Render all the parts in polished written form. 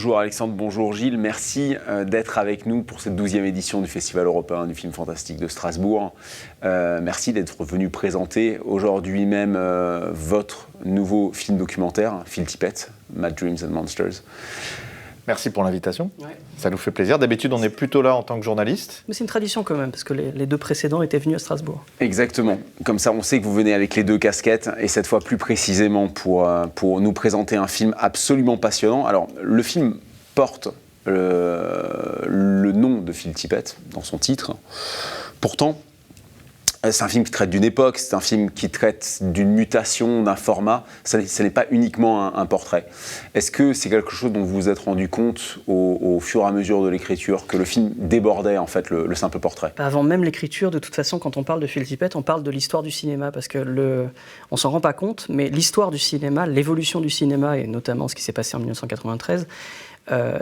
Bonjour Alexandre, bonjour Gilles. Merci d'être avec nous pour cette 12e édition du Festival européen du film fantastique de Strasbourg. Merci d'être venu présenter aujourd'hui même votre nouveau film documentaire, Phil Tippett, Mad Dreams and Monsters. Merci pour l'invitation, ça nous fait plaisir. D'habitude, on est plutôt là en tant que journaliste. Mais c'est une tradition quand même, parce que les deux précédents étaient venus à Strasbourg. Exactement. Comme ça, on sait que vous venez avec les deux casquettes, et cette fois plus précisément pour nous présenter un film absolument passionnant. Alors, le film porte le nom de Phil Tippett dans son titre. Pourtant, c'est un film qui traite d'une époque, c'est un film qui traite d'une mutation, d'un format. Ce n'est pas uniquement un portrait. Est-ce que c'est quelque chose dont vous vous êtes rendu compte au fur et à mesure de l'écriture, que le film débordait en fait le simple portrait ? Avant même l'écriture, de toute façon, quand on parle de Phil Tippett, on parle de l'histoire du cinéma, parce que on s'en rend pas compte, mais l'histoire du cinéma, l'évolution du cinéma, et notamment ce qui s'est passé en 1993,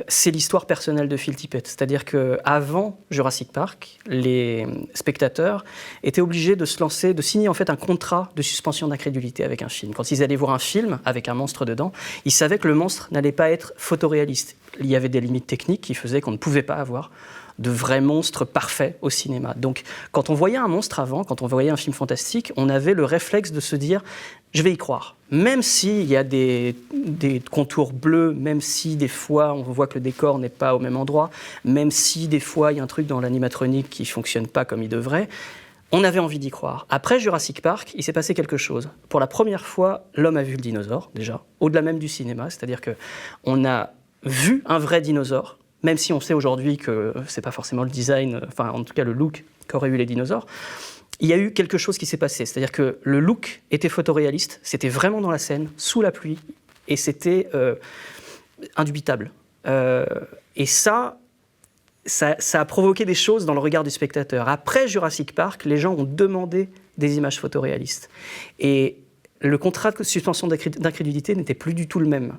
c'est l'histoire personnelle de Phil Tippett. C'est-à-dire qu'avant Jurassic Park, les spectateurs étaient obligés de se lancer, de signer en fait un contrat de suspension d'incrédulité avec un film. Quand ils allaient voir un film avec un monstre dedans, ils savaient que le monstre n'allait pas être photoréaliste. Il y avait des limites techniques qui faisaient qu'on ne pouvait pas avoir de vrais monstres parfaits au cinéma. Donc, quand on voyait un monstre avant, quand on voyait un film fantastique, on avait le réflexe de se dire « je vais y croire ». Même s'il y a des contours bleus, même si des fois on voit que le décor n'est pas au même endroit, même si des fois il y a un truc dans l'animatronique qui ne fonctionne pas comme il devrait, on avait envie d'y croire. Après Jurassic Park, il s'est passé quelque chose. Pour la première fois, l'homme a vu le dinosaure, déjà, au-delà même du cinéma, c'est-à-dire qu'on a vu un vrai dinosaure, même si on sait aujourd'hui que ce n'est pas forcément le design, enfin en tout cas le look qu'auraient eu les dinosaures, il y a eu quelque chose qui s'est passé. C'est-à-dire que le look était photoréaliste, c'était vraiment dans la scène, sous la pluie, et c'était indubitable. Et ça a provoqué des choses dans le regard du spectateur. Après Jurassic Park, les gens ont demandé des images photoréalistes. Et le contrat de suspension d'incrédulité n'était plus du tout le même.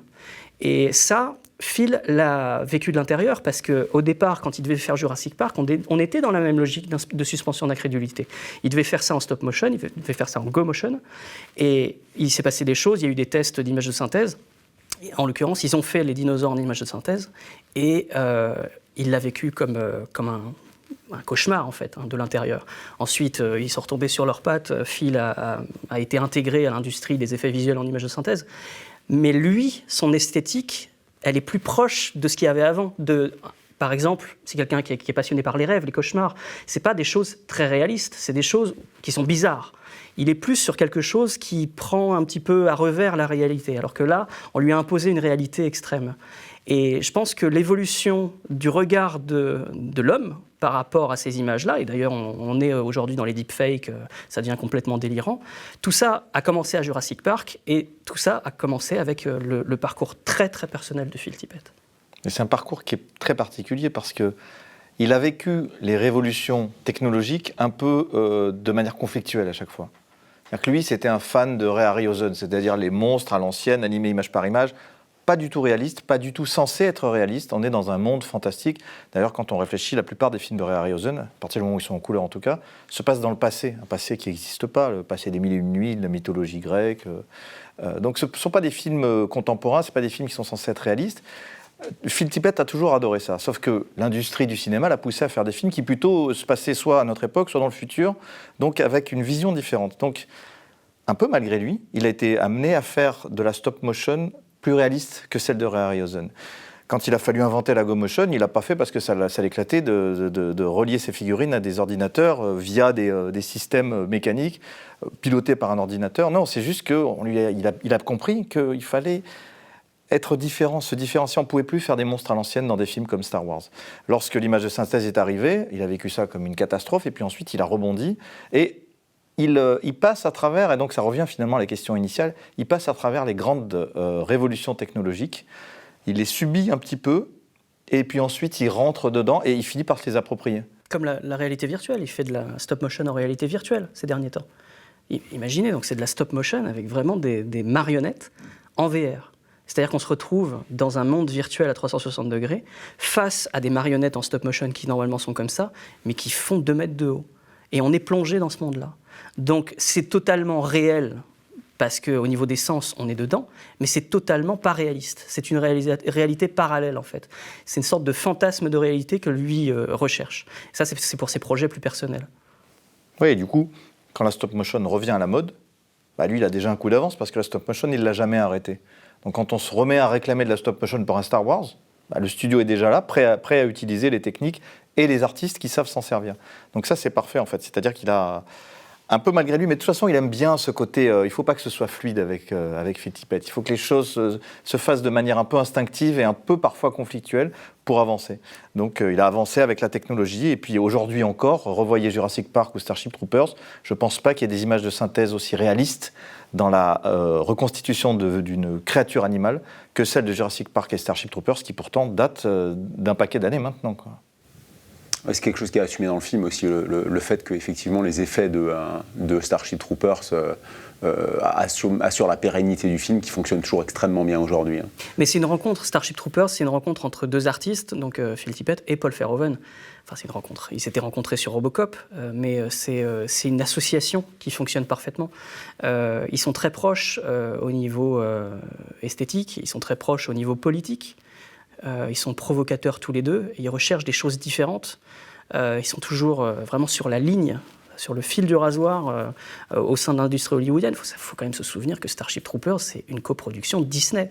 Et ça, Phil l'a vécu de l'intérieur, parce qu'au départ, quand il devait faire Jurassic Park, on était dans la même logique de suspension d'incrédulité. Il devait faire ça en stop motion, il devait faire ça en go motion, et il s'est passé des choses, il y a eu des tests d'images de synthèse. Et en l'occurrence, ils ont fait les dinosaures en images de synthèse, et il l'a vécu comme un cauchemar, en fait, de l'intérieur. Ensuite, ils sont retombés sur leurs pattes, Phil a été intégré à l'industrie des effets visuels en images de synthèse, mais lui, son esthétique, elle est plus proche de ce qu'il y avait avant. Par exemple, c'est quelqu'un qui est passionné par les rêves, les cauchemars. Ce n'est pas des choses très réalistes, c'est des choses qui sont bizarres. Il est plus sur quelque chose qui prend un petit peu à revers la réalité, alors que là, on lui a imposé une réalité extrême. Et je pense que l'évolution du regard de l'homme par rapport à ces images-là, et d'ailleurs on est aujourd'hui dans les deepfakes, ça devient complètement délirant, tout ça a commencé à Jurassic Park, et tout ça a commencé avec le parcours très très personnel de Phil Tippett. Et c'est un parcours qui est très particulier parce qu'il a vécu les révolutions technologiques un peu de manière conflictuelle à chaque fois. C'est-à-dire que lui, c'était un fan de Ray Harryhausen, c'est-à-dire les monstres à l'ancienne, animés image par image, pas du tout réaliste, pas du tout censé être réaliste. On est dans un monde fantastique. D'ailleurs, quand on réfléchit, la plupart des films de Ray Harryhausen, à partir du moment où ils sont en couleur en tout cas, se passent dans le passé. Un passé qui n'existe pas, le passé des mille et une nuits, de la mythologie grecque. Donc ce ne sont pas des films contemporains, ce ne sont pas des films qui sont censés être réalistes. Phil Tippett a toujours adoré ça, sauf que l'industrie du cinéma l'a poussé à faire des films qui plutôt se passaient soit à notre époque, soit dans le futur, donc avec une vision différente. Donc, un peu malgré lui, il a été amené à faire de la stop motion plus réaliste que celle de Ray Harryhausen. Quand il a fallu inventer la go motion, il l'a pas fait parce que ça l'éclatait de relier ses figurines à des ordinateurs via des systèmes mécaniques pilotés par un ordinateur. Non, c'est juste qu'il a compris qu'il fallait être différent, se différencier. On ne pouvait plus faire des monstres à l'ancienne dans des films comme Star Wars. Lorsque l'image de synthèse est arrivée, il a vécu ça comme une catastrophe, et puis ensuite il a rebondi, et il passe à travers, et donc ça revient finalement à la question initiale, il passe à travers les grandes révolutions technologiques, il les subit un petit peu, et puis ensuite il rentre dedans, et il finit par se les approprier. Comme la réalité virtuelle, il fait de la stop motion en réalité virtuelle ces derniers temps. Imaginez, donc c'est de la stop motion avec vraiment des marionnettes en VR. C'est-à-dire qu'on se retrouve dans un monde virtuel à 360 degrés, face à des marionnettes en stop motion qui normalement sont comme ça, mais qui font 2 mètres de haut. Et on est plongé dans ce monde-là. Donc c'est totalement réel parce qu'au niveau des sens, on est dedans, mais c'est totalement pas réaliste. C'est une réalité parallèle, en fait. C'est une sorte de fantasme de réalité que lui recherche. Ça, c'est pour ses projets plus personnels. Oui, et du coup, quand la stop-motion revient à la mode, lui, il a déjà un coup d'avance, parce que la stop-motion, il ne l'a jamais arrêté. Donc quand on se remet à réclamer de la stop-motion pour un Star Wars, le studio est déjà là, prêt à utiliser les techniques et les artistes qui savent s'en servir. Donc ça, c'est parfait, en fait. C'est-à-dire qu'il a, un peu malgré lui, mais de toute façon, il aime bien ce côté... il ne faut pas que ce soit fluide avec Phil Tippett. Il faut que les choses se fassent de manière un peu instinctive et un peu parfois conflictuelle pour avancer. Donc il a avancé avec la technologie, et puis aujourd'hui encore, revoyez Jurassic Park ou Starship Troopers, je ne pense pas qu'il y ait des images de synthèse aussi réalistes dans la reconstitution d'une créature animale que celle de Jurassic Park et Starship Troopers, qui pourtant datent d'un paquet d'années maintenant, quoi. C'est quelque chose qui est assumé dans le film aussi, le fait que effectivement les effets de Starship Troopers assurent la pérennité du film, qui fonctionne toujours extrêmement bien aujourd'hui. Mais c'est une rencontre, Starship Troopers, c'est une rencontre entre deux artistes, donc Phil Tippett et Paul Verhoeven. Enfin, c'est une rencontre. Ils s'étaient rencontrés sur Robocop, mais c'est une association qui fonctionne parfaitement. Ils sont très proches au niveau esthétique, ils sont très proches au niveau politique. Ils sont provocateurs tous les deux, ils recherchent des choses différentes. Ils sont toujours vraiment sur la ligne, sur le fil du rasoir au sein de l'industrie hollywoodienne. Il faut quand même se souvenir que Starship Troopers, c'est une coproduction Disney.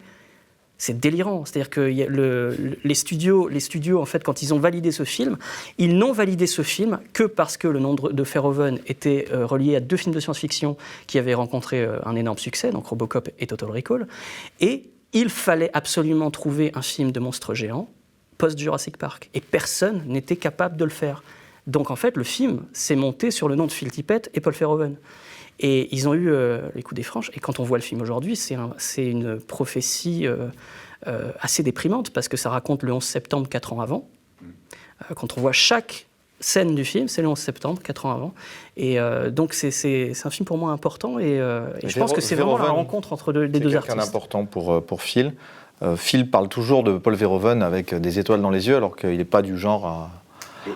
C'est délirant. C'est-à-dire que les studios, en fait, quand ils ont validé ce film, ils n'ont validé ce film que parce que le nom de Verhoeven était relié à 2 films de science-fiction qui avaient rencontré un énorme succès, donc Robocop et Total Recall. Et il fallait absolument trouver un film de monstre géant post-Jurassic Park. Et personne n'était capable de le faire. Donc en fait, le film s'est monté sur le nom de Phil Tippett et Paul Verhoeven. Et ils ont eu les coups des franches. Et quand on voit le film aujourd'hui, c'est une prophétie assez déprimante, parce que ça raconte le 11 septembre, 4 ans avant. Quand on voit chaque scène du film, c'est le 11 septembre, 4 ans avant. Et donc c'est un film pour moi important. Et je pense que c'est vraiment la rencontre entre les deux artistes. C'est quelqu'un d'important pour Phil. Phil parle toujours de Paul Verhoeven avec des étoiles dans les yeux, alors qu'il n'est pas du genre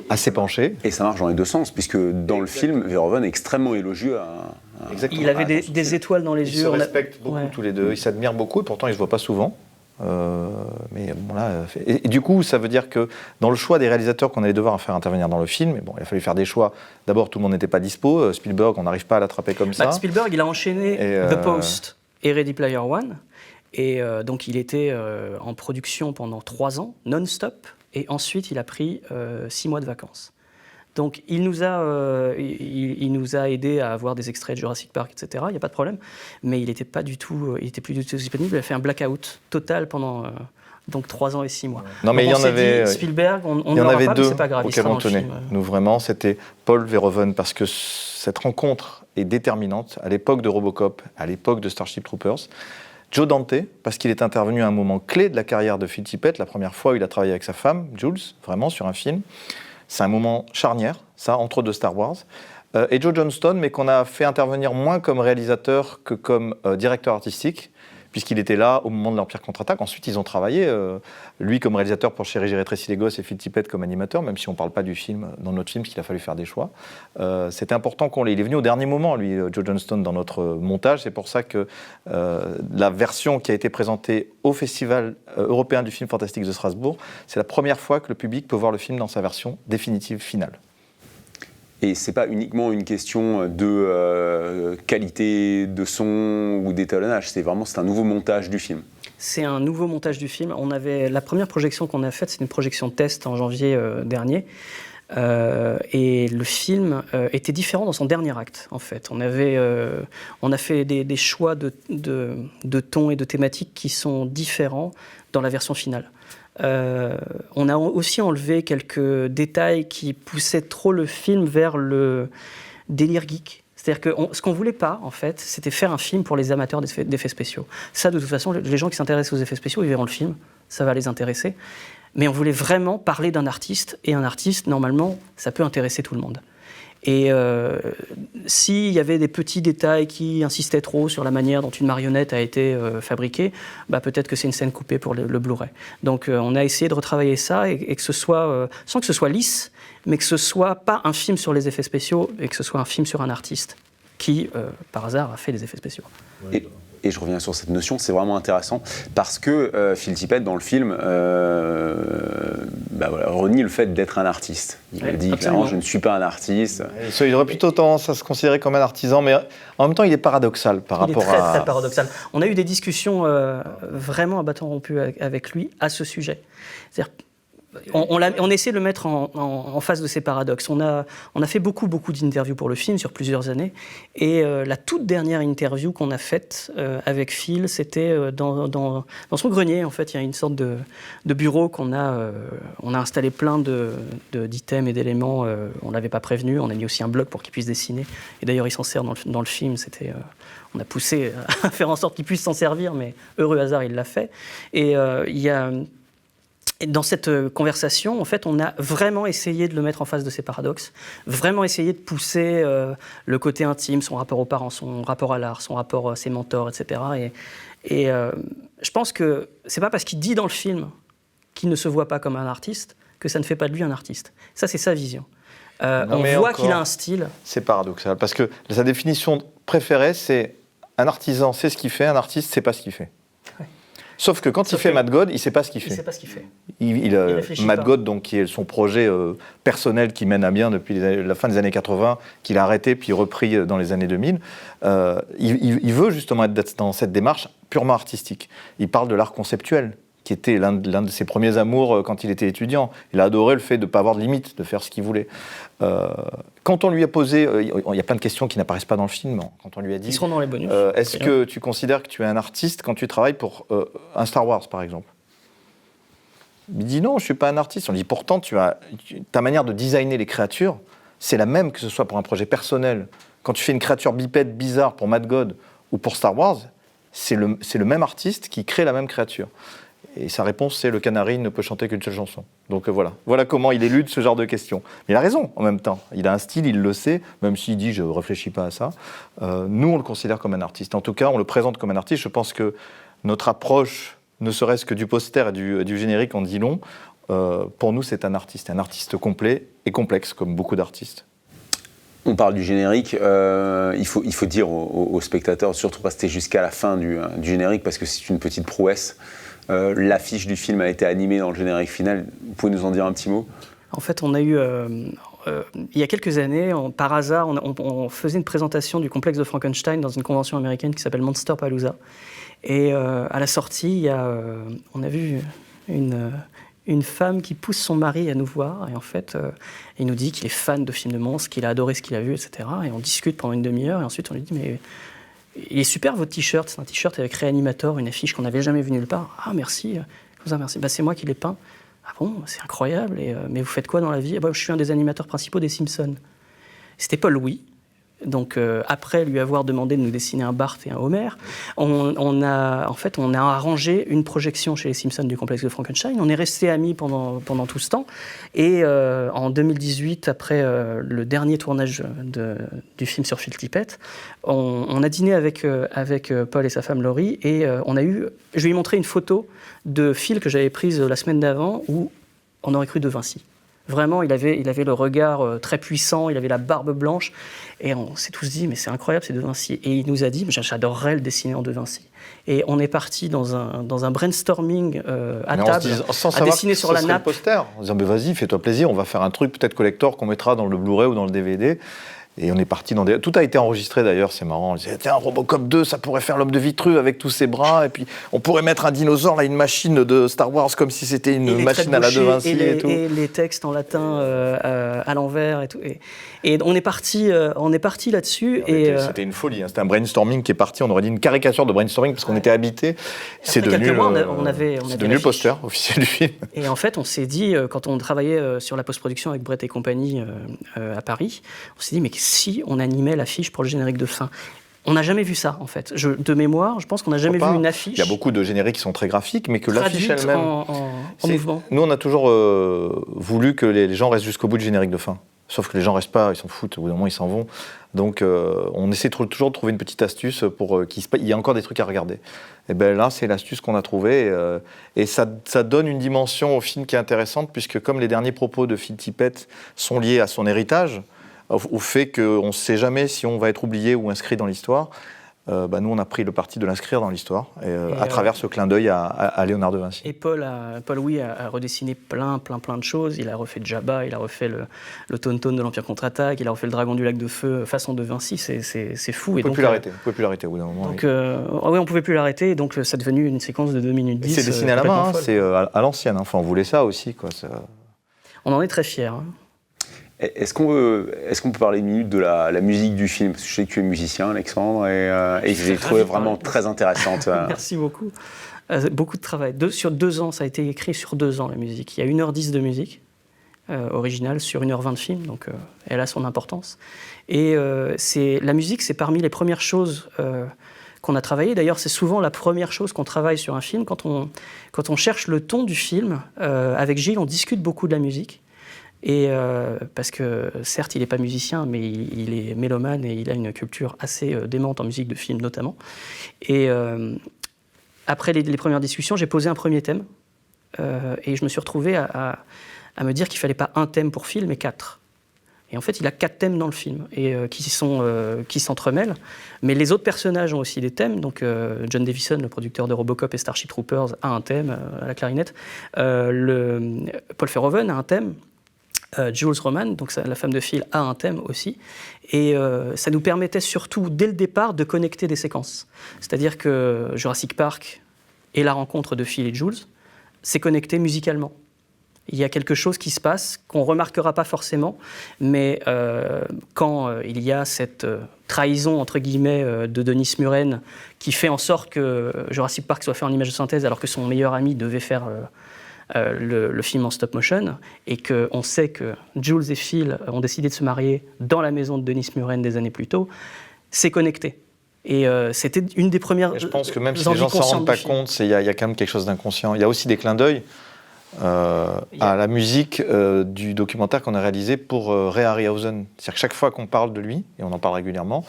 à s'épancher. Et ça marche dans les deux sens, puisque dans le film, Verhoeven est extrêmement élogieux il avait des étoiles dans les yeux. Ils se respectent beaucoup tous les deux, ils s'admirent beaucoup, et pourtant ils ne se voient pas souvent. Mais bon, là, et du coup, ça veut dire que dans le choix des réalisateurs qu'on allait devoir faire intervenir dans le film, il a fallu faire des choix. D'abord, tout le monde n'était pas dispo. Spielberg, on n'arrive pas à l'attraper comme ça. Spielberg, il a enchaîné The Post et Ready Player One. Et donc, il était en production pendant 3 ans, non-stop. Et ensuite, il a pris 6 mois de vacances. Donc, il nous a aidés à avoir des extraits de Jurassic Park, etc. Il n'y a pas de problème. Mais il n'était plus du tout disponible. Il a fait un blackout total pendant donc 3 ans et 6 mois. Non, mais donc, il y en avait. Spielberg, il y en avait 2 c'est pas grave, auxquels on tenait. Nous, vraiment, c'était Paul Verhoeven, parce que cette rencontre est déterminante à l'époque de Robocop, à l'époque de Starship Troopers. Joe Dante, parce qu'il est intervenu à un moment clé de la carrière de Phil Tippett, la première fois où il a travaillé avec sa femme, Jules, vraiment sur un film. C'est un moment charnière, ça, entre 2 Star Wars. Et Joe Johnston, mais qu'on a fait intervenir moins comme réalisateur que comme directeur artistique, puisqu'il était là au moment de l'Empire contre-attaque. Ensuite, ils ont travaillé, lui comme réalisateur pour Chérie, j'ai rétréci les gosses, et Phil Tippett comme animateur, même si on ne parle pas du film dans notre film, parce qu'il a fallu faire des choix. C'était important qu'on l'ait. Il est venu au dernier moment, lui, Joe Johnston, dans notre montage. C'est pour ça que la version qui a été présentée au Festival européen du film fantastique de Strasbourg, c'est la première fois que le public peut voir le film dans sa version définitive, finale. Et ce n'est pas uniquement une question de qualité de son ou d'étalonnage, c'est un nouveau montage du film. C'est un nouveau montage du film. La première projection qu'on a faite, c'est une projection test en janvier dernier. Et le film était différent dans son dernier acte, en fait. On a fait des choix de ton et de thématiques qui sont différents dans la version finale. On a aussi enlevé quelques détails qui poussaient trop le film vers le délire geek. C'est-à-dire que ce qu'on ne voulait pas, en fait, c'était faire un film pour les amateurs d'effets spéciaux. Ça, de toute façon, les gens qui s'intéressent aux effets spéciaux, ils verront le film, ça va les intéresser. Mais on voulait vraiment parler d'un artiste, et un artiste, normalement, ça peut intéresser tout le monde. Et s'il y avait des petits détails qui insistaient trop sur la manière dont une marionnette a été fabriquée, peut-être que c'est une scène coupée pour le Blu-ray. Donc on a essayé de retravailler ça et que ce soit, sans que ce soit lisse, mais que ce soit pas un film sur les effets spéciaux et que ce soit un film sur un artiste qui, par hasard, a fait des effets spéciaux. Et je reviens sur cette notion, c'est vraiment intéressant, parce que Phil Tippett, dans le film, renie le fait d'être un artiste. Il dit clairement, je ne suis pas un artiste. Il aurait plutôt tendance à se considérer comme un artisan, mais en même temps, il est paradoxal par rapport à... Il est très paradoxal. On a eu des discussions vraiment à bâton rompu avec lui à ce sujet. C'est-à-dire, on essaie de le mettre en face de ces paradoxes. On a fait beaucoup d'interviews pour le film sur plusieurs années. Et la toute dernière interview qu'on a faite avec Phil, c'était dans son grenier. En fait, il y a une sorte de bureau qu'on a installé plein d'items et d'éléments. On ne l'avait pas prévenu. On a mis aussi un bloc pour qu'il puisse dessiner. Et d'ailleurs, il s'en sert dans le film. On a poussé à faire en sorte qu'il puisse s'en servir, mais heureux hasard, il l'a fait. Et il y a... Et dans cette conversation, en fait, on a vraiment essayé de le mettre en face de ces paradoxes, vraiment essayé de pousser le côté intime, son rapport aux parents, son rapport à l'art, son rapport à ses mentors, etc. Et je pense que c'est pas parce qu'il dit dans le film qu'il ne se voit pas comme un artiste que ça ne fait pas de lui un artiste. Ça, c'est sa vision. On voit qu'il a un style. C'est paradoxal, parce que sa définition préférée, c'est un artisan sait ce qu'il fait, un artiste sait pas ce qu'il fait. Sauf que quand il fait Mad God, il ne sait pas ce qu'il fait. Il ne sait pas ce qu'il fait. Mad God, donc, qui est son projet personnel qui mène à bien depuis la fin des années 80, qu'il a arrêté puis repris dans les années 2000, il veut justement être dans cette démarche purement artistique. Il parle de l'art conceptuel, qui était l'un de ses premiers amours quand il était étudiant. Il a adoré le fait de ne pas avoir de limite, de faire ce qu'il voulait. Quand on lui a posé, il y a plein de questions qui n'apparaissent pas dans le film, quand on lui a dit... Ils seront dans les bonus. Est-ce que tu considères que tu es un artiste quand tu travailles pour un Star Wars, par exemple ? Il dit non, je ne suis pas un artiste. On dit pourtant, ta manière de designer les créatures, c'est la même que ce soit pour un projet personnel. Quand tu fais une créature bipède bizarre pour Mad God ou pour Star Wars, c'est le même artiste qui crée la même créature. Et sa réponse, c'est « le canari ne peut chanter qu'une seule chanson ». Donc voilà comment il élude ce genre de questions. Mais il a raison, en même temps. Il a un style, il le sait, même s'il dit « je ne réfléchis pas à ça ». Nous, on le considère comme un artiste. En tout cas, on le présente comme un artiste. Je pense que notre approche, ne serait-ce que du poster et du générique, en dit long. Pour nous, c'est un artiste complet et complexe, comme beaucoup d'artistes. On parle du générique, il faut dire aux spectateurs de surtout rester jusqu'à la fin du générique, parce que c'est une petite prouesse. L'affiche du film a été animée dans le générique final. Vous pouvez nous en dire un petit mot ? En fait, on a eu, il y a quelques années, par hasard, on faisait une présentation du complexe de Frankenstein dans une convention américaine qui s'appelle Monsterpalooza. Et à la sortie, on a vu une femme qui pousse son mari à nous voir. Et en fait, il nous dit qu'il est fan de films de monstres, qu'il a adoré ce qu'il a vu, etc. Et on discute pendant une demi-heure. Et ensuite, on lui dit « mais... il est super votre t-shirt, c'est un t-shirt avec Reanimator, une affiche qu'on n'avait jamais vue nulle part. Ah merci, merci. C'est moi qui l'ai peint. Ah bon, c'est incroyable. Mais vous faites quoi dans la vie ? Je suis un des animateurs principaux des Simpsons. C'était Paul Louis. Donc après lui avoir demandé de nous dessiner un Bart et un Homer, on a arrangé une projection chez les Simpsons du complexe de Frankenstein. On est restés amis pendant tout ce temps. Et en 2018, après le dernier tournage du film sur Phil Tippett, on a dîné avec Paul et sa femme Laurie, et je lui ai montré une photo de Phil que j'avais prise la semaine d'avant, où on aurait cru De Vinci. Vraiment, il avait le regard très puissant, il avait la barbe blanche. Et on s'est tous dit, mais c'est incroyable, c'est De Vinci. Et il nous a dit, j'adorerais le dessiner en De Vinci. Et on est parti dans un brainstorming à table, à dessiner sur la nappe. Poster, en disant, mais vas-y, fais-toi plaisir, on va faire un truc peut-être collector qu'on mettra dans le Blu-ray ou dans le DVD. Et on est parti dans des... Tout a été enregistré d'ailleurs, c'est marrant. On disait, tiens, Robocop 2, ça pourrait faire l'homme de Vitruve avec tous ses bras. Et puis, on pourrait mettre un dinosaure, là, une machine de Star Wars, comme si c'était une machine à la De Vinci et tout. Et les textes en latin à l'envers et tout. Et on est parti là-dessus. C'était une folie, hein. C'était un brainstorming qui est parti. On aurait dit une caricature de brainstorming parce qu'on était habités. C'est devenu le poster officiel du film. Et en fait, on s'est dit, quand on travaillait sur la post-production avec Brett et compagnie à Paris, on s'est dit, mais si on animait l'affiche pour le générique de fin ? On n'a jamais vu ça, en fait. De mémoire, je pense qu'on n'a jamais vu une affiche. Il y a beaucoup de génériques qui sont très graphiques, mais que l'affiche elle-même... en mouvement. Nous, on a toujours voulu que les gens restent jusqu'au bout du générique de fin. Sauf que les gens restent pas, ils s'en foutent, au bout d'un moment, ils s'en vont. Donc, on essaie toujours de trouver une petite astuce pour qu'il y ait encore des trucs à regarder. Et bien là, c'est l'astuce qu'on a trouvée. Et ça donne une dimension au film qui est intéressante, puisque comme les derniers propos de Phil Tippett sont liés à son héritage, au fait qu'on ne sait jamais si on va être oublié ou inscrit dans l'histoire. Nous, on a pris le parti de l'inscrire dans l'histoire, à travers ce clin d'œil à Léonard de Vinci. Et Paul Louis a redessiné plein de choses. Il a refait Jabba, il a refait le Tauntaun de l'Empire contre-attaque, il a refait le Dragon du lac de feu façon de Vinci. C'est fou. On ne pouvait plus l'arrêter au bout d'un moment. Donc, oui, on ne pouvait plus l'arrêter, et donc ça est devenu une séquence de 2 minutes 10. C'est dessiné à la main, c'est à l'ancienne. Enfin, on voulait ça aussi, quoi. On en est très fiers. Est-ce qu'on peut parler une minute de la musique du film? Parce que je sais que tu es musicien, Alexandre, et je l'ai trouvé vraiment très intéressante. Merci beaucoup. Beaucoup de travail. Sur 2 ans, ça a été écrit sur 2 ans, la musique. Il y a 1h10 de musique originale sur 1h20 de film, donc elle a son importance. Et la musique, c'est parmi les premières choses qu'on a travaillées. D'ailleurs, c'est souvent la première chose qu'on travaille sur un film. Quand on cherche le ton du film, avec Gilles, on discute beaucoup de la musique. Et parce que, certes, il n'est pas musicien, mais il est mélomane et il a une culture assez démente en musique de film, notamment. Et après les premières discussions, j'ai posé un premier thème. Et je me suis retrouvé à me dire qu'il ne fallait pas un thème pour film, mais 4. Et en fait, il a 4 thèmes dans le film, et qui s'entremêlent. Mais les autres personnages ont aussi des thèmes. Donc, John Davison, le producteur de Robocop et Starship Troopers, a un thème à la clarinette. Paul Verhoeven a un thème. Jules Roman, donc la femme de Phil, a un thème aussi. Et ça nous permettait surtout, dès le départ, de connecter des séquences. C'est-à-dire que Jurassic Park et la rencontre de Phil et Jules, c'est connecté musicalement. Il y a quelque chose qui se passe qu'on ne remarquera pas forcément, mais quand il y a cette trahison, entre guillemets, de Denis Muren, qui fait en sorte que Jurassic Park soit fait en image de synthèse, alors que son meilleur ami devait faire le film en stop motion, et qu'on sait que Jules et Phil ont décidé de se marier dans la maison de Denis Muren des années plus tôt, c'est connecté. Et c'était une des premières. Et je pense que même si les gens ne s'en rendent pas compte, il y a quand même quelque chose d'inconscient. Il y a aussi des clins d'œil à la musique du documentaire qu'on a réalisé pour Ray Harryhausen. C'est-à-dire que chaque fois qu'on parle de lui, et on en parle régulièrement,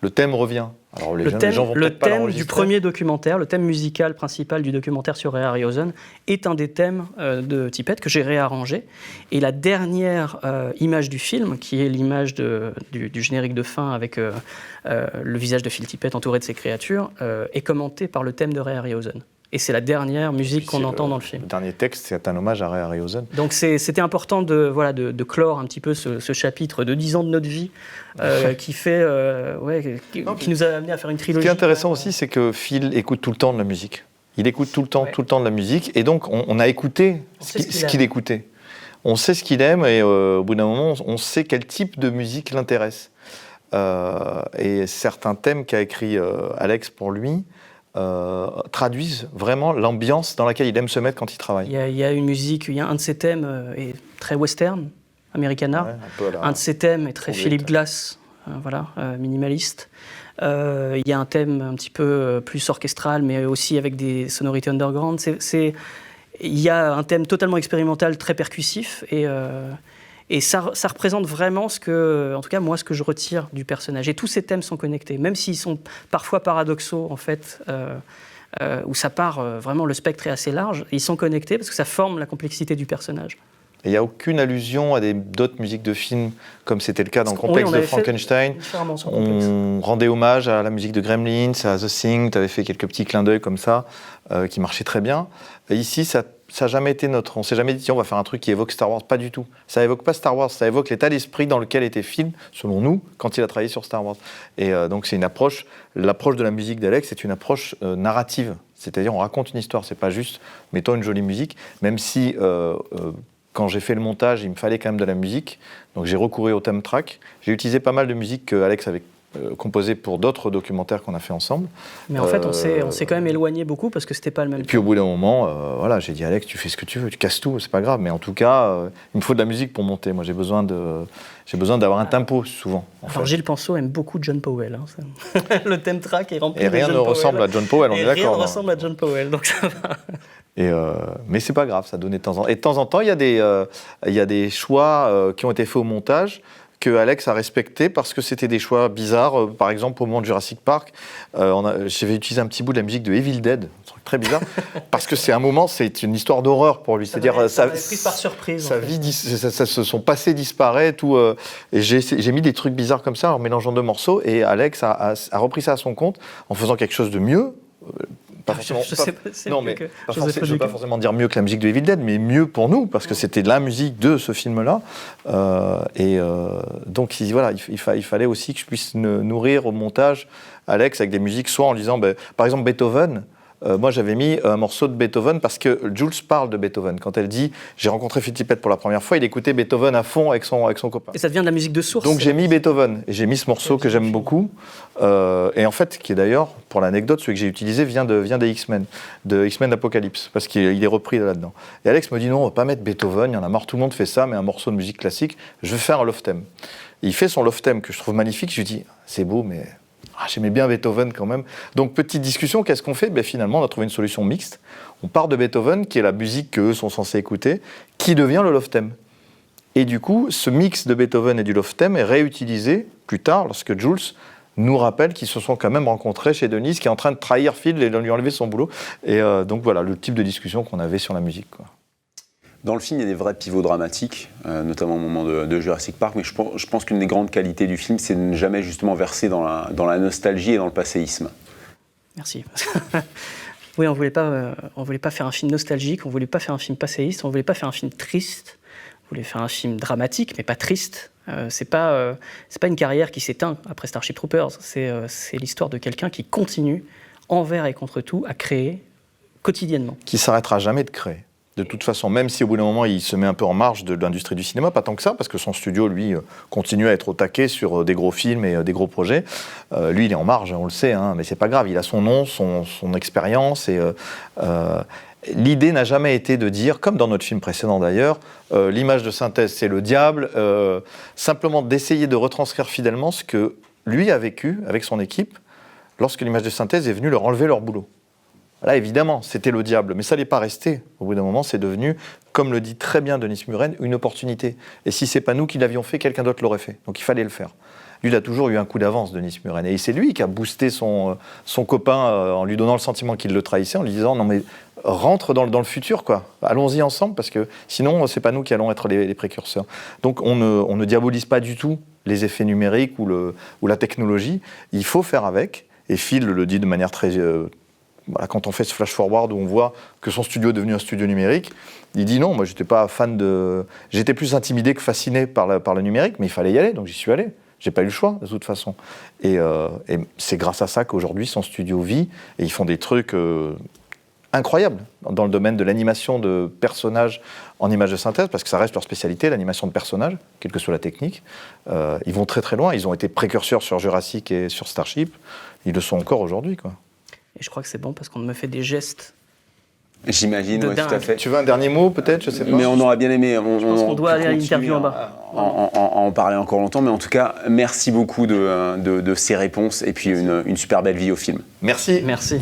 le thème revient. Alors les gens vont peut-être pas l'enregistrer. Le thème du premier documentaire, le thème musical principal du documentaire sur Ray Harryhausen, est un des thèmes de Tippett que j'ai réarrangé. Et la dernière image du film, qui est l'image du générique de fin avec le visage de Phil Tippett entouré de ses créatures, est commentée par le thème de Ray Harryhausen. Et c'est la dernière musique qu'on entend dans le film. Le dernier texte, c'est un hommage à Ray Harryhausen. Donc c'était important de clore un petit peu ce chapitre de 10 ans de notre vie qui nous a amené à faire une trilogie. Ce qui est intéressant aussi, c'est que Phil écoute tout le temps de la musique. Il écoute tout le temps de la musique. Et donc, on a écouté ce qu'il écoutait. On sait ce qu'il aime et au bout d'un moment, on sait quel type de musique l'intéresse. Et certains thèmes qu'a écrit Alex pour lui traduisent vraiment l'ambiance dans laquelle il aime se mettre quand il travaille. Il y a une musique, un de ses thèmes est très western, Americana. Un de ses thèmes est très Philip Glass, minimaliste. Il y a un thème un petit peu plus orchestral, mais aussi avec des sonorités underground. Il y a un thème totalement expérimental, très percussif, et ça représente vraiment ce que je retire du personnage. Et tous ces thèmes sont connectés, même s'ils sont parfois paradoxaux, en fait, où ça part vraiment, le spectre est assez large. Ils sont connectés parce que ça forme la complexité du personnage. Il n'y a aucune allusion à d'autres musiques de films, comme c'était le cas dans le Complexe de Frankenstein. On rendait hommage à la musique de Gremlins, à The Thing, tu avais fait quelques petits clins d'œil comme ça, qui marchaient très bien. Et ici, ça n'a jamais été on ne s'est jamais dit, tiens, on va faire un truc qui évoque Star Wars. Pas du tout. Ça n'évoque pas Star Wars, ça évoque l'état d'esprit dans lequel était Phil, selon nous, quand il a travaillé sur Star Wars. Et donc c'est l'approche de la musique d'Alex, c'est une approche narrative. C'est-à-dire, on raconte une histoire, c'est pas juste, mettons une jolie musique, même si... quand j'ai fait le montage, il me fallait quand même de la musique. Donc j'ai recouru au theme track. J'ai utilisé pas mal de musique qu'Alex avait composée pour d'autres documentaires qu'on a fait ensemble. Mais en fait, on s'est quand même éloigné beaucoup parce que c'était pas le même. Et puis au bout d'un moment, j'ai dit Alex, tu fais ce que tu veux, tu casses tout, c'est pas grave. Mais en tout cas, il me faut de la musique pour monter. Moi, j'ai besoin d'avoir un tempo souvent. Alors Gilles Penseau aime beaucoup John Powell. Le theme track est rempli de John Powell. Et rien ne ressemble à John Powell, on est d'accord. Rien ne ressemble à John Powell, donc ça va. Mais c'est pas grave, ça donnait de temps en temps. Et de temps en temps, il y a des choix qui ont été faits au montage que Alex a respecté parce que c'était des choix bizarres. Par exemple, au moment de Jurassic Park, j'avais utilisé un petit bout de la musique de Evil Dead, un truc très bizarre, parce que c'est une histoire d'horreur pour lui. C'est-à-dire, ça pris par surprise. Sa vie, son passé disparaît, tout. Et j'ai mis des trucs bizarres comme ça en mélangeant 2 morceaux. Et Alex a repris ça à son compte en faisant quelque chose de mieux. Pas forcément, je ne veux pas forcément dire mieux que la musique de Evil Dead, mais mieux pour nous, parce que c'était la musique de ce film-là. Donc voilà, il fallait aussi que je puisse nourrir au montage Alex avec des musiques, soit en disant, par exemple Beethoven. Moi, j'avais mis un morceau de Beethoven parce que Jules parle de Beethoven. Quand elle dit « J'ai rencontré Phil Tippett pour la première fois », il écoutait Beethoven à fond avec son copain. Et ça devient de la musique de source. Donc j'ai mis Beethoven, et j'ai mis ce morceau que j'aime beaucoup. Et en fait, qui est d'ailleurs, pour l'anecdote, celui que j'ai utilisé vient des X-Men, de X-Men Apocalypse, parce qu'il est repris là-dedans. Et Alex me dit « Non, on ne va pas mettre Beethoven, il y en a marre, tout le monde fait ça, mais un morceau de musique classique, je vais faire un love theme. » Il fait son love theme que je trouve magnifique, je lui dis « C'est beau, mais... » j'aimais bien Beethoven quand même. Donc, petite discussion, qu'est-ce qu'on fait ? Finalement, on a trouvé une solution mixte. On part de Beethoven, qui est la musique qu'eux sont censés écouter, qui devient le love theme. Et du coup, ce mix de Beethoven et du love theme est réutilisé plus tard, lorsque Jules nous rappelle qu'ils se sont quand même rencontrés chez Denise, qui est en train de trahir Phil et de lui enlever son boulot. Et donc voilà, le type de discussion qu'on avait sur la musique, quoi. Dans le film, il y a des vrais pivots dramatiques, notamment au moment de Jurassic Park, mais je pense qu'une des grandes qualités du film, c'est de ne jamais justement verser dans la nostalgie et dans le passéisme. Merci. Oui, on voulait pas faire un film nostalgique, on voulait pas faire un film passéiste, on voulait pas faire un film triste, on voulait faire un film dramatique, mais pas triste. C'est pas une carrière qui s'éteint après Starship Troopers, c'est l'histoire de quelqu'un qui continue, envers et contre tout, à créer quotidiennement. Qui s'arrêtera jamais de créer. De toute façon, même si au bout d'un moment, il se met un peu en marge de l'industrie du cinéma, pas tant que ça, parce que son studio, lui, continue à être au taquet sur des gros films et des gros projets. Lui, il est en marge, on le sait, hein, mais c'est pas grave, il a son nom, son expérience, et l'idée n'a jamais été de dire, comme dans notre film précédent d'ailleurs, l'image de synthèse, c'est le diable, simplement d'essayer de retranscrire fidèlement ce que lui a vécu avec son équipe lorsque l'image de synthèse est venue leur enlever leur boulot. Là, évidemment, c'était le diable, mais ça n'est pas resté. Au bout d'un moment, c'est devenu, comme le dit très bien Denis Muren, une opportunité. Et si c'est pas nous qui l'avions fait, quelqu'un d'autre l'aurait fait. Donc il fallait le faire. Lui, il a toujours eu un coup d'avance, Denis Muren. Et c'est lui qui a boosté son copain en lui donnant le sentiment qu'il le trahissait, en lui disant « Non mais rentre dans le futur, quoi. Allons-y ensemble, parce que sinon, c'est pas nous qui allons être les précurseurs. » Donc on ne diabolise pas du tout les effets numériques ou la technologie. Il faut faire avec. Et Phil le dit de manière très... Voilà, quand on fait ce flash-forward où on voit que son studio est devenu un studio numérique, il dit non, moi j'étais pas fan de... J'étais plus intimidé que fasciné par le numérique, mais il fallait y aller, donc j'y suis allé. J'ai pas eu le choix, de toute façon. Et c'est grâce à ça qu'aujourd'hui son studio vit, et ils font des trucs incroyables dans le domaine de l'animation de personnages en images de synthèse, parce que ça reste leur spécialité, l'animation de personnages, quelle que soit la technique. Ils vont très très loin, ils ont été précurseurs sur Jurassic et sur Starship, ils le sont encore aujourd'hui, quoi. Et je crois que c'est bon parce qu'on me fait des gestes. J'imagine, oui, tout à fait. Tu veux un dernier mot, peut-être, je sais pas. Mais on aurait bien aimé. Je pense qu'on doit aller à l'interview en bas. En parler encore longtemps, mais en tout cas, merci beaucoup de ces réponses et puis une super belle vie au film. Merci. Merci.